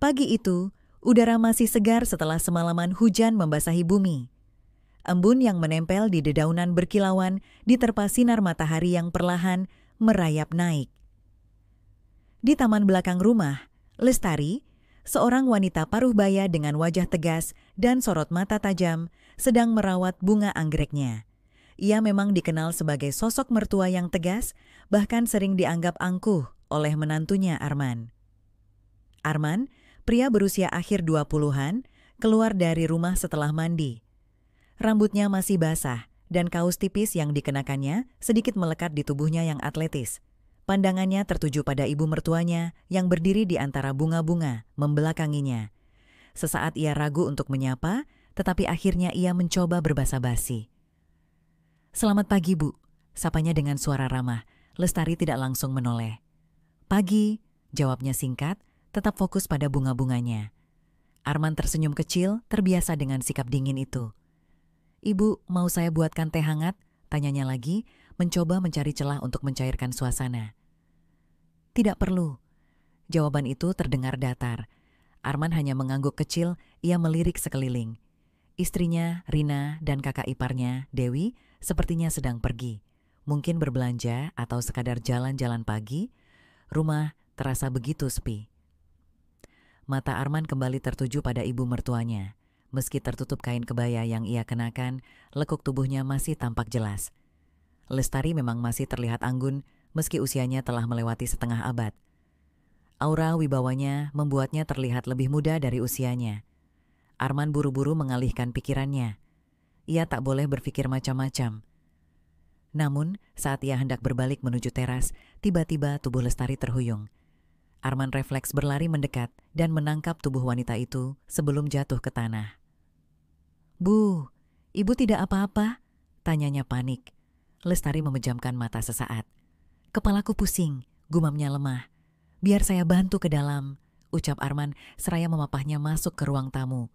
Pagi itu, udara masih segar setelah semalaman hujan membasahi bumi. Embun yang menempel di dedaunan berkilauan diterpa sinar matahari yang perlahan merayap naik. Di taman belakang rumah, Lestari, seorang wanita paruh baya dengan wajah tegas dan sorot mata tajam, sedang merawat bunga anggreknya. Ia memang dikenal sebagai sosok mertua yang tegas, bahkan sering dianggap angkuh oleh menantunya Arman. Arman, pria berusia akhir 20-an, keluar dari rumah setelah mandi. Rambutnya masih basah dan kaos tipis yang dikenakannya sedikit melekat di tubuhnya yang atletis. Pandangannya tertuju pada ibu mertuanya yang berdiri di antara bunga-bunga membelakanginya. Sesaat ia ragu untuk menyapa, tetapi akhirnya ia mencoba berbasa-basi. "Selamat pagi, Bu," sapanya dengan suara ramah. Lestari tidak langsung menoleh. "Pagi," jawabnya singkat, tetap fokus pada bunga-bunganya. Arman tersenyum kecil, terbiasa dengan sikap dingin itu. "Ibu, mau saya buatkan teh hangat?" tanyanya lagi, mencoba mencari celah untuk mencairkan suasana. "Tidak perlu." Jawaban itu terdengar datar. Arman hanya mengangguk kecil, ia melirik sekeliling. Istrinya, Rina, dan kakak iparnya, Dewi, sepertinya sedang pergi. Mungkin berbelanja atau sekadar jalan-jalan pagi. Rumah terasa begitu sepi. Mata Arman kembali tertuju pada ibu mertuanya. Meski tertutup kain kebaya yang ia kenakan, lekuk tubuhnya masih tampak jelas. Lestari memang masih terlihat anggun meski usianya telah melewati setengah abad. Aura wibawanya membuatnya terlihat lebih muda dari usianya. Arman buru-buru mengalihkan pikirannya. Ia tak boleh berpikir macam-macam. Namun, saat ia hendak berbalik menuju teras, tiba-tiba tubuh Lestari terhuyung. Arman refleks berlari mendekat dan menangkap tubuh wanita itu sebelum jatuh ke tanah. "Bu, ibu tidak apa-apa?" tanyanya panik. Lestari memejamkan mata sesaat. "Kepalaku pusing," gumamnya lemah. "Biar saya bantu ke dalam," ucap Arman seraya memapahnya masuk ke ruang tamu.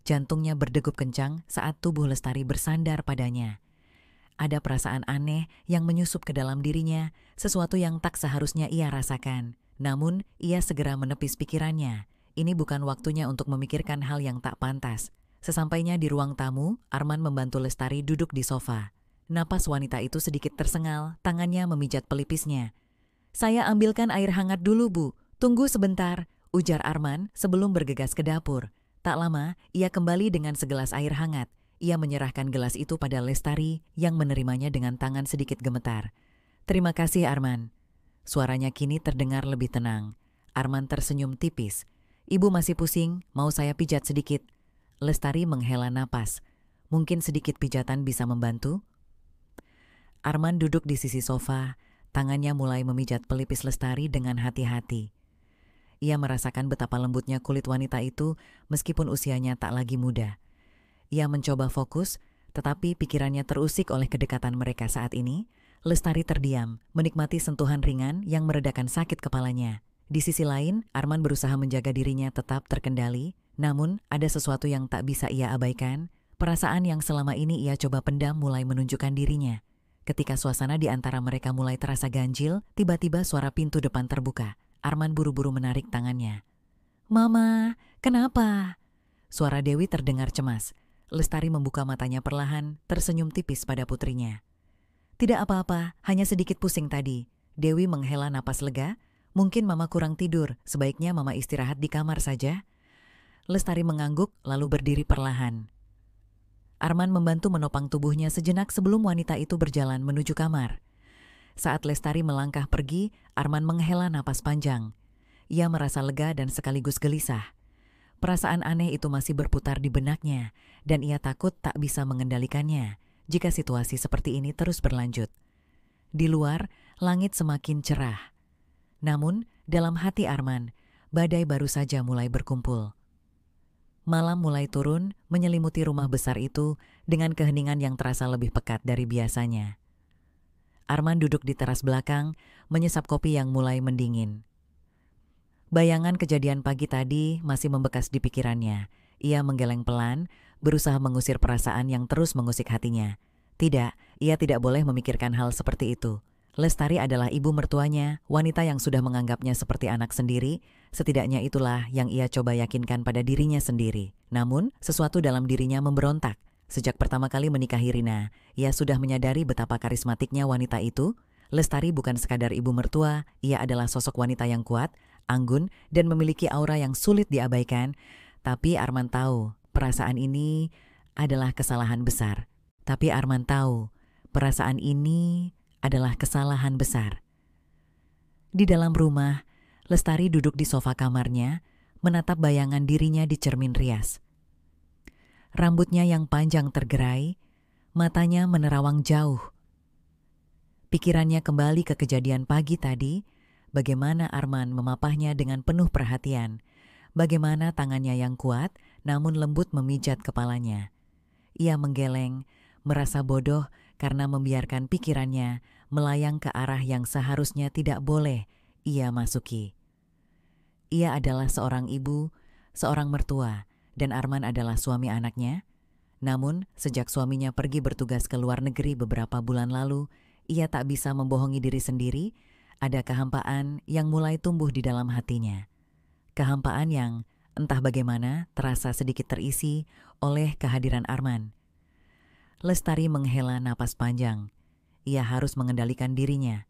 Jantungnya berdegup kencang saat tubuh Lestari bersandar padanya. Ada perasaan aneh yang menyusup ke dalam dirinya, sesuatu yang tak seharusnya ia rasakan. Namun, ia segera menepis pikirannya. Ini bukan waktunya untuk memikirkan hal yang tak pantas. Sesampainya di ruang tamu, Arman membantu Lestari duduk di sofa. Napas wanita itu sedikit tersengal, tangannya memijat pelipisnya. "Saya ambilkan air hangat dulu, Bu. Tunggu sebentar," ujar Arman sebelum bergegas ke dapur. Tak lama, ia kembali dengan segelas air hangat. Ia menyerahkan gelas itu pada Lestari yang menerimanya dengan tangan sedikit gemetar. "Terima kasih, Arman." Suaranya kini terdengar lebih tenang. Arman tersenyum tipis. "Ibu masih pusing, mau saya pijat sedikit?" Lestari menghela napas. "Mungkin sedikit pijatan bisa membantu?" Arman duduk di sisi sofa, tangannya mulai memijat pelipis Lestari dengan hati-hati. Ia merasakan betapa lembutnya kulit wanita itu meskipun usianya tak lagi muda. Ia mencoba fokus, tetapi pikirannya terusik oleh kedekatan mereka saat ini. Lestari terdiam, menikmati sentuhan ringan yang meredakan sakit kepalanya. Di sisi lain, Arman berusaha menjaga dirinya tetap terkendali, namun ada sesuatu yang tak bisa ia abaikan. Perasaan yang selama ini ia coba pendam mulai menunjukkan dirinya. Ketika suasana di antara mereka mulai terasa ganjil, tiba-tiba suara pintu depan terbuka. Arman buru-buru menarik tangannya. "Mama, kenapa?" Suara Dewi terdengar cemas. Lestari membuka matanya perlahan, tersenyum tipis pada putrinya. "Tidak apa-apa, hanya sedikit pusing tadi." Dewi menghela napas lega. "Mungkin Mama kurang tidur, sebaiknya Mama istirahat di kamar saja." Lestari mengangguk lalu berdiri perlahan. Arman membantu menopang tubuhnya sejenak sebelum wanita itu berjalan menuju kamar. Saat Lestari melangkah pergi, Arman menghela napas panjang. Ia merasa lega dan sekaligus gelisah. Perasaan aneh itu masih berputar di benaknya, dan ia takut tak bisa mengendalikannya jika situasi seperti ini terus berlanjut. Di luar, langit semakin cerah. Namun, dalam hati Arman, badai baru saja mulai berkumpul. Malam mulai turun, menyelimuti rumah besar itu dengan keheningan yang terasa lebih pekat dari biasanya. Arman duduk di teras belakang, menyesap kopi yang mulai mendingin. Bayangan kejadian pagi tadi masih membekas di pikirannya. Ia menggeleng pelan, berusaha mengusir perasaan yang terus mengusik hatinya. Tidak, ia tidak boleh memikirkan hal seperti itu. Lestari adalah ibu mertuanya, wanita yang sudah menganggapnya seperti anak sendiri. Setidaknya itulah yang ia coba yakinkan pada dirinya sendiri. Namun, sesuatu dalam dirinya memberontak. Sejak pertama kali menikahi Rina, ia sudah menyadari betapa karismatiknya wanita itu. Lestari bukan sekadar ibu mertua, ia adalah sosok wanita yang kuat, anggun, dan memiliki aura yang sulit diabaikan. Tapi Arman tahu, perasaan ini adalah kesalahan besar. Tapi Arman tahu, perasaan ini adalah kesalahan besar. Di dalam rumah, Lestari duduk di sofa kamarnya, menatap bayangan dirinya di cermin rias. Rambutnya yang panjang tergerai, matanya menerawang jauh. Pikirannya kembali ke kejadian pagi tadi, bagaimana Arman memapahnya dengan penuh perhatian, bagaimana tangannya yang kuat namun lembut memijat kepalanya. Ia menggeleng, merasa bodoh karena membiarkan pikirannya melayang ke arah yang seharusnya tidak boleh ia masuki. Ia adalah seorang ibu, seorang mertua, dan Arman adalah suami anaknya. Namun, sejak suaminya pergi bertugas ke luar negeri beberapa bulan lalu, ia tak bisa membohongi diri sendiri. Ada kehampaan yang mulai tumbuh di dalam hatinya. Kehampaan yang, entah bagaimana, terasa sedikit terisi oleh kehadiran Arman. Lestari menghela napas panjang. Ia harus mengendalikan dirinya.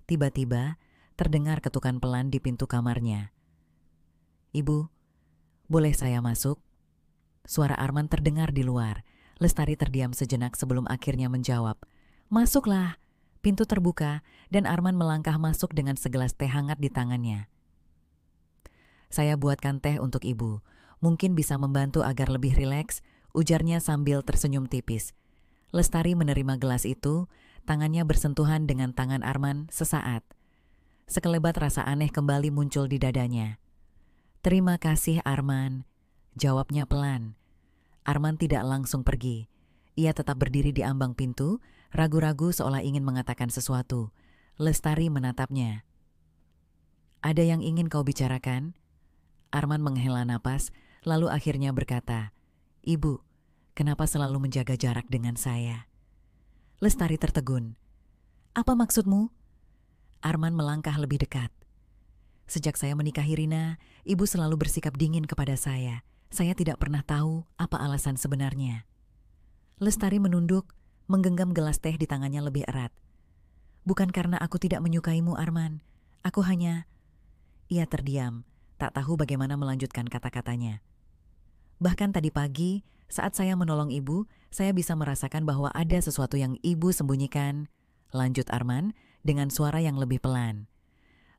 Tiba-tiba, terdengar ketukan pelan di pintu kamarnya. "Ibu, boleh saya masuk?" Suara Arman terdengar di luar. Lestari terdiam sejenak sebelum akhirnya menjawab, "Masuklah." Pintu terbuka dan Arman melangkah masuk dengan segelas teh hangat di tangannya. "Saya buatkan teh untuk ibu. Mungkin bisa membantu agar lebih rileks," ujarnya sambil tersenyum tipis. Lestari menerima gelas itu, tangannya bersentuhan dengan tangan Arman sesaat. Sekelebat rasa aneh kembali muncul di dadanya. "Terima kasih Arman," jawabnya pelan. Arman tidak langsung pergi. Ia tetap berdiri di ambang pintu, ragu-ragu seolah ingin mengatakan sesuatu. Lestari menatapnya. "Ada yang ingin kau bicarakan?" Arman menghela napas, lalu akhirnya berkata, "Ibu, kenapa selalu menjaga jarak dengan saya?" Lestari tertegun. "Apa maksudmu?" Arman melangkah lebih dekat. "Sejak saya menikahi Rina, ibu selalu bersikap dingin kepada saya. Saya tidak pernah tahu apa alasan sebenarnya." Lestari menunduk, menggenggam gelas teh di tangannya lebih erat. "Bukan karena aku tidak menyukaimu, Arman. Aku hanya..." Ia terdiam, tak tahu bagaimana melanjutkan kata-katanya. "Bahkan tadi pagi, saat saya menolong ibu, saya bisa merasakan bahwa ada sesuatu yang ibu sembunyikan," lanjut Arman dengan suara yang lebih pelan.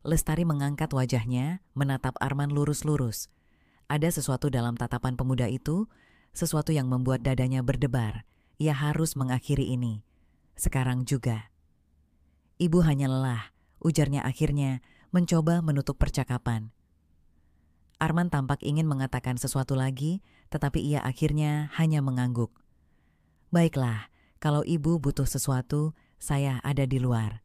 Lestari mengangkat wajahnya, menatap Arman lurus-lurus. Ada sesuatu dalam tatapan pemuda itu, sesuatu yang membuat dadanya berdebar. Ia harus mengakhiri ini. Sekarang juga. "Ibu hanya lelah," ujarnya akhirnya, mencoba menutup percakapan. Arman tampak ingin mengatakan sesuatu lagi, tetapi ia akhirnya hanya mengangguk. "Baiklah, kalau ibu butuh sesuatu, saya ada di luar."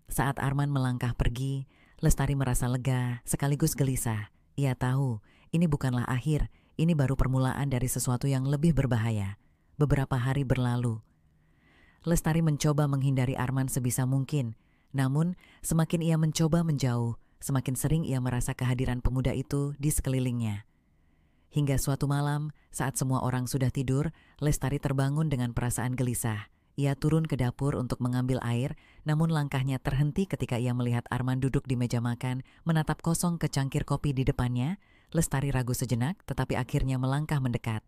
Saat Arman melangkah pergi, Lestari merasa lega sekaligus gelisah. Ia tahu, ini bukanlah akhir, ini baru permulaan dari sesuatu yang lebih berbahaya. Beberapa hari berlalu. Lestari mencoba menghindari Arman sebisa mungkin, namun semakin ia mencoba menjauh, semakin sering ia merasa kehadiran pemuda itu di sekelilingnya. Hingga suatu malam, saat semua orang sudah tidur, Lestari terbangun dengan perasaan gelisah. Ia turun ke dapur untuk mengambil air, namun langkahnya terhenti ketika ia melihat Arman duduk di meja makan, menatap kosong ke cangkir kopi di depannya. Lestari ragu sejenak, tetapi akhirnya melangkah mendekat.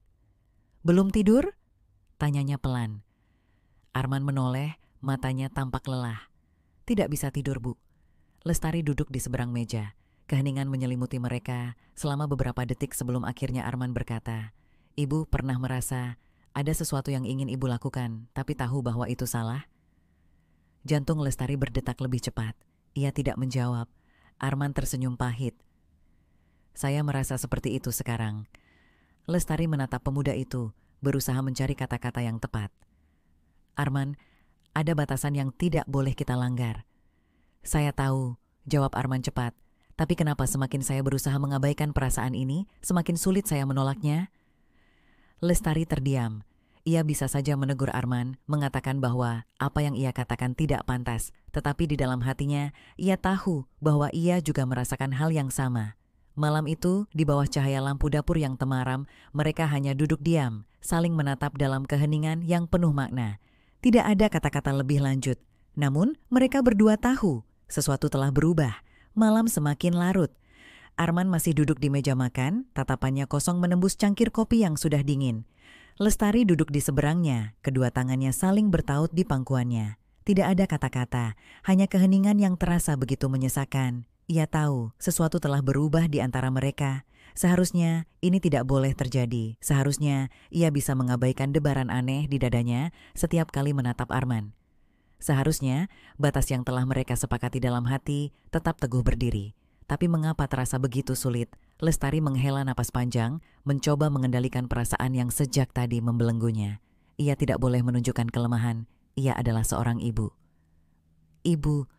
"Belum tidur?" tanyanya pelan. Arman menoleh, matanya tampak lelah. "Tidak bisa tidur, Bu." Lestari duduk di seberang meja. Keheningan menyelimuti mereka selama beberapa detik sebelum akhirnya Arman berkata, "Ibu pernah merasa ada sesuatu yang ingin ibu lakukan, tapi tahu bahwa itu salah?" Jantung Lestari berdetak lebih cepat. Ia tidak menjawab. Arman tersenyum pahit. "Saya merasa seperti itu sekarang." Lestari menatap pemuda itu, berusaha mencari kata-kata yang tepat. "Arman, ada batasan yang tidak boleh kita langgar." "Saya tahu," jawab Arman cepat. "Tapi kenapa semakin saya berusaha mengabaikan perasaan ini, semakin sulit saya menolaknya?" Lestari terdiam. Ia bisa saja menegur Arman, mengatakan bahwa apa yang ia katakan tidak pantas, tetapi di dalam hatinya, ia tahu bahwa ia juga merasakan hal yang sama. Malam itu, di bawah cahaya lampu dapur yang temaram, mereka hanya duduk diam, saling menatap dalam keheningan yang penuh makna. Tidak ada kata-kata lebih lanjut. Namun, mereka berdua tahu, sesuatu telah berubah. Malam semakin larut. Arman masih duduk di meja makan, tatapannya kosong menembus cangkir kopi yang sudah dingin. Lestari duduk di seberangnya, kedua tangannya saling bertaut di pangkuannya. Tidak ada kata-kata, hanya keheningan yang terasa begitu menyesakan. Ia tahu sesuatu telah berubah di antara mereka. Seharusnya ini tidak boleh terjadi. Seharusnya ia bisa mengabaikan debaran aneh di dadanya setiap kali menatap Arman. Seharusnya batas yang telah mereka sepakati dalam hati tetap teguh berdiri. Tapi mengapa terasa begitu sulit? Lestari menghela napas panjang, mencoba mengendalikan perasaan yang sejak tadi membelenggunya. Ia tidak boleh menunjukkan kelemahan. Ia adalah seorang ibu. Ibu.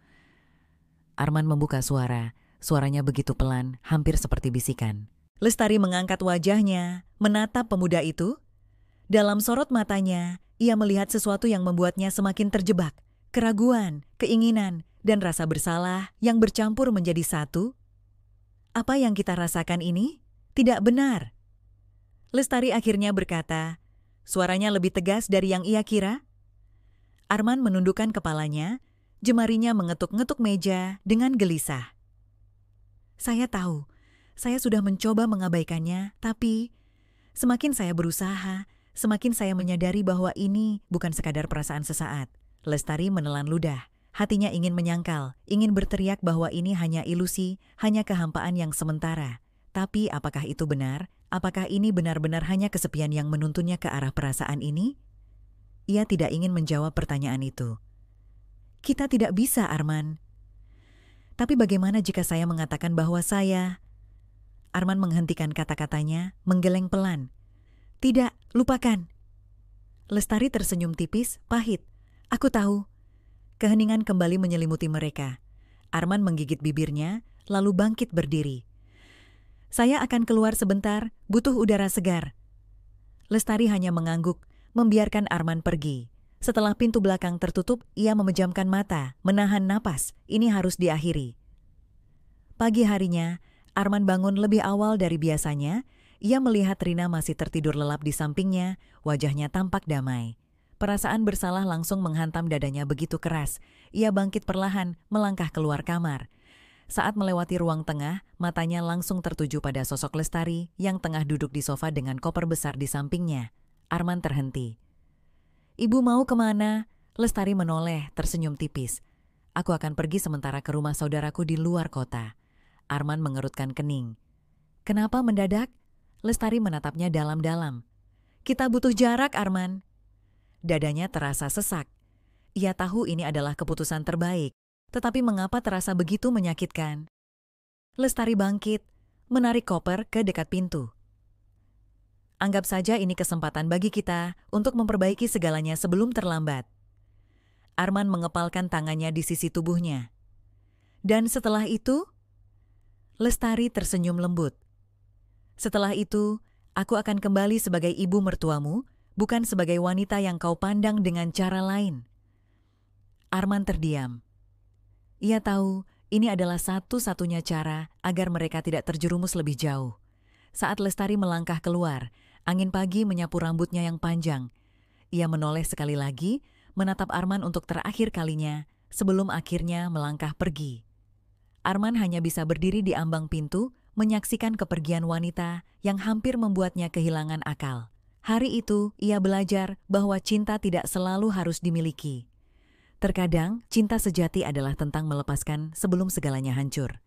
Arman membuka suara. Suaranya begitu pelan, hampir seperti bisikan. Lestari mengangkat wajahnya, menatap pemuda itu. Dalam sorot matanya, ia melihat sesuatu yang membuatnya semakin terjebak. Keraguan, keinginan, dan rasa bersalah yang bercampur menjadi satu. Apa yang kita rasakan ini tidak benar. Lestari akhirnya berkata, suaranya lebih tegas dari yang ia kira. Arman menundukkan kepalanya, jemarinya mengetuk-ngetuk meja dengan gelisah. Saya tahu, saya sudah mencoba mengabaikannya, tapi semakin saya berusaha, semakin saya menyadari bahwa ini bukan sekadar perasaan sesaat. Lestari menelan ludah. Hatinya ingin menyangkal, ingin berteriak bahwa ini hanya ilusi, hanya kehampaan yang sementara. Tapi apakah itu benar? Apakah ini benar-benar hanya kesepian yang menuntunnya ke arah perasaan ini? Ia tidak ingin menjawab pertanyaan itu. Kita tidak bisa, Arman. Tapi bagaimana jika saya mengatakan bahwa saya... Arman menghentikan kata-katanya, menggeleng pelan. Tidak, lupakan. Lestari tersenyum tipis, pahit. Aku tahu. Keheningan kembali menyelimuti mereka. Arman menggigit bibirnya, lalu bangkit berdiri. Saya akan keluar sebentar, butuh udara segar. Lestari hanya mengangguk, membiarkan Arman pergi. Setelah pintu belakang tertutup, ia memejamkan mata, menahan napas. Ini harus diakhiri. Pagi harinya, Arman bangun lebih awal dari biasanya. Ia melihat Rina masih tertidur lelap di sampingnya, wajahnya tampak damai. Perasaan bersalah langsung menghantam dadanya begitu keras. Ia bangkit perlahan, melangkah keluar kamar. Saat melewati ruang tengah, matanya langsung tertuju pada sosok Lestari yang tengah duduk di sofa dengan koper besar di sampingnya. Arman terhenti. Ibu mau kemana? Lestari menoleh, tersenyum tipis. Aku akan pergi sementara ke rumah saudaraku di luar kota. Arman mengerutkan kening. Kenapa mendadak? Lestari menatapnya dalam-dalam. Kita butuh jarak, Arman. Dadanya terasa sesak. Ia tahu ini adalah keputusan terbaik, tetapi mengapa terasa begitu menyakitkan? Lestari bangkit, menarik koper ke dekat pintu. Anggap saja ini kesempatan bagi kita untuk memperbaiki segalanya sebelum terlambat. Arman mengepalkan tangannya di sisi tubuhnya. Dan setelah itu, Lestari tersenyum lembut. Setelah itu, aku akan kembali sebagai ibu mertuamu, bukan sebagai wanita yang kau pandang dengan cara lain. Arman terdiam. Ia tahu ini adalah satu-satunya cara agar mereka tidak terjerumus lebih jauh. Saat Lestari melangkah keluar, angin pagi menyapu rambutnya yang panjang. Ia menoleh sekali lagi, menatap Arman untuk terakhir kalinya, sebelum akhirnya melangkah pergi. Arman hanya bisa berdiri di ambang pintu, menyaksikan kepergian wanita yang hampir membuatnya kehilangan akal. Hari itu, ia belajar bahwa cinta tidak selalu harus dimiliki. Terkadang, cinta sejati adalah tentang melepaskan sebelum segalanya hancur.